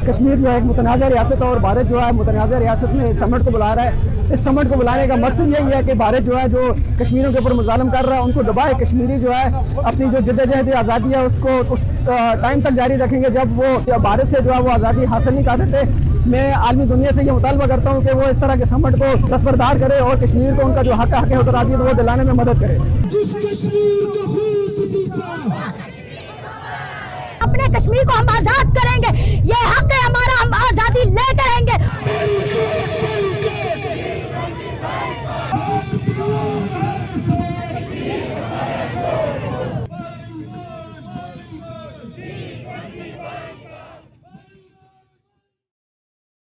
कश्मीर जो है एक मुतनाज़ा रियासत है और भारत जो है मुतनाज़ा रियासत में इस समिट को बुला रहा है। इस समिट को बुलाने का मकसद यही है कि भारत जो है जो कश्मीरियों के ऊपर मुज़ालम कर रहा है उनको दबाए। कश्मीरी जो है अपनी जो जद्दोजहद आज़ादी है उसको उस टाइम तक जारी रखेंगे जब वो भारत से जो है वो आज़ादी हासिल नहीं कर रहे थे। मैं आलमी दुनिया से ये मुतालबा करता हूँ कि वो इस तरह के समिट को दस्तबरदार करे और कश्मीर को उनका जो हक है उत्तराधिकारी वो दिलाने में मदद करे। जिस कश्मीर को खून से सींचा, अपने कश्मीर को हम आजाद करेंगे, ये हक है हमारा। हम